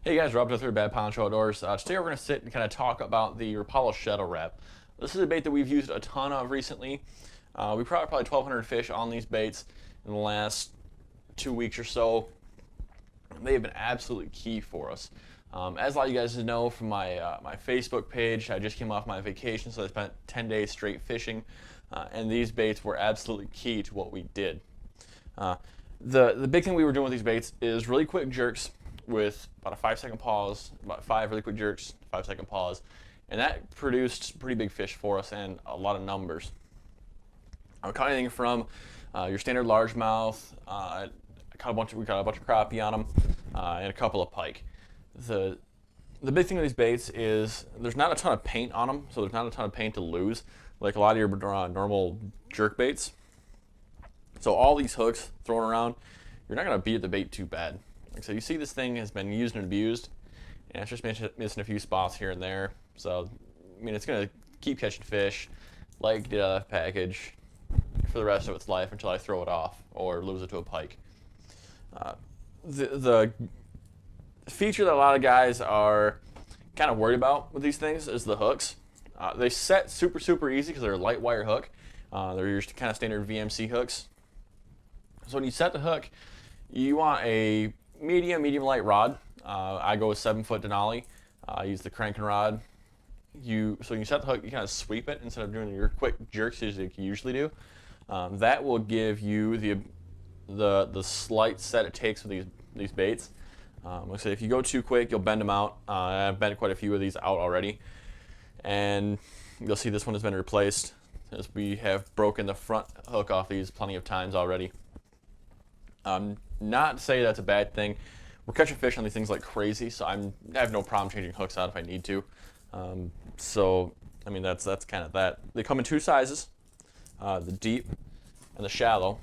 Hey guys, Rob with Bad Poncho Outdoors. Today we're going to sit and kind of talk about the Rapala Shadow Rap. This is a bait that we've used a ton of recently. We probably 1,200 fish on these baits in the last 2 weeks or so. They have been absolutely key for us. As a lot of you guys know from my Facebook page, I just came off my vacation, so I spent 10 days straight fishing, and these baits were absolutely key to what we did. The big thing we were doing with these baits is really quick jerks with about a 5-second pause, about 5 really quick jerks, 5-second pause, and that produced pretty big fish for us and a lot of numbers. I caught anything from your standard largemouth. We caught a bunch of crappie on them, and a couple of pike. The big thing with these baits is there's not a ton of paint on them, so there's not a ton of paint to lose, like a lot of your normal jerk baits. So all these hooks thrown around, you're not going to beat the bait too bad. Like I said, you see this thing has been used and abused, and it's just missing a few spots here and there. So, I mean, it's going to keep catching fish, like get out of that package for the rest of its life until I throw it off or lose it to a pike. The feature that a lot of guys are kind of worried about with these things is the hooks. They set super easy because they're a light wire hook. They're your kind of standard VMC hooks. So when you set the hook, you want a medium light rod. I go with 7-foot Denali. I use the cranking rod. So when you set the hook, you kind of sweep it instead of doing your quick jerks as you usually do. That will give you the slight set it takes with these baits. Like I said, if you go too quick, you'll bend them out. I've bent quite a few of these out already, and you'll see this one has been replaced as we have broken the front hook off these plenty of times already. Not to say that's a bad thing. We're catching fish on these things like crazy, so I have no problem changing hooks out if I need to. So, I mean, that's kind of that. They come in 2 sizes, the deep and the shallow.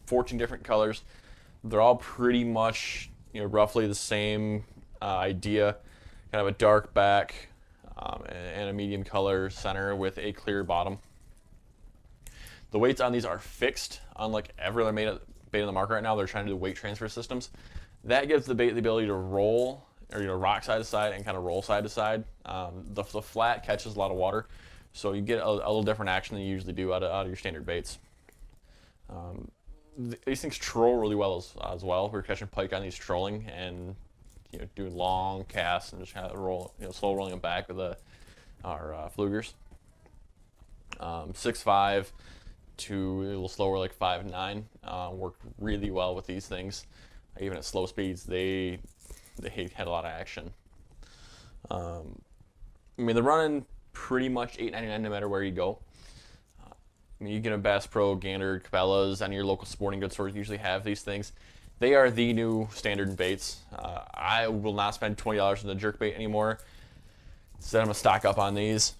14 different colors. They're all pretty much, roughly the same idea. Kind of a dark back and a medium color center with a clear bottom. The weights on these are fixed, unlike every other bait on the market right now. They're trying to do weight transfer systems. That gives the bait the ability to roll, or rock side to side and kind of roll side to side. The flat catches a lot of water, so you get a little different action than you usually do out of your standard baits. These things troll really well as well. We're catching pike on these trolling and doing long casts and just kind of slow rolling them back with our flugers. 6.5 to a little slower, like 5.9, worked really well with these things. Even at slow speeds, they had a lot of action. I mean, they're running pretty much $8.99 no matter where you go. I mean, you get a Bass Pro, Gander, Cabela's, any of your local sporting goods stores usually have these things. They are the new standard baits. I will not spend $20 on the jerkbait anymore. Instead, I'm going to stock up on these.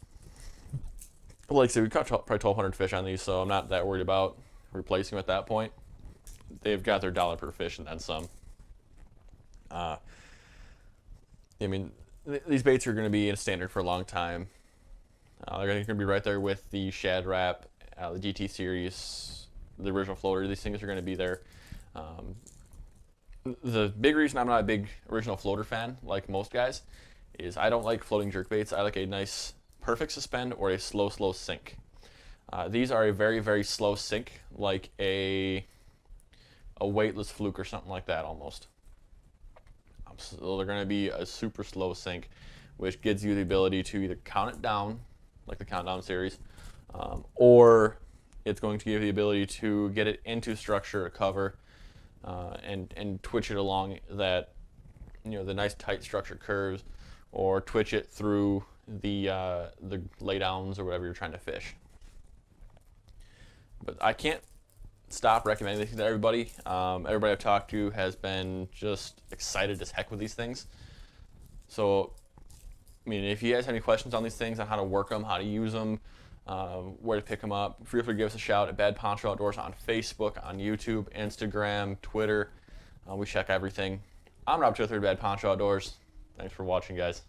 Like I said, we caught probably 1,200 fish on these, so I'm not that worried about replacing them at that point. They've got their $1 per fish and then some. I mean, these baits are going to be in standard for a long time. They're going to be right there with the Shad Rap, the GT series, the original floater. These things are going to be there. The big reason I'm not a big original floater fan, like most guys, is I don't like floating jerkbaits. I like a nice perfect suspend or a slow sink. These are a very slow sink, like a weightless fluke or something like that almost. So they're going to be a super slow sink, which gives you the ability to either count it down, like the countdown series, or it's going to give you the ability to get it into structure or cover and twitch it along that, the nice tight structure curves, or twitch it through the laydowns or whatever you're trying to fish. But I can't stop recommending this to everybody. Everybody I've talked to has been just excited as heck with these things. So, I mean, if you guys have any questions on these things, on how to work them, how to use them, where to pick them up, feel free to give us a shout at Bad Poncho Outdoors on Facebook, on YouTube, Instagram, Twitter. We check everything. I'm Rob with Bad Poncho Outdoors. Thanks for watching, guys.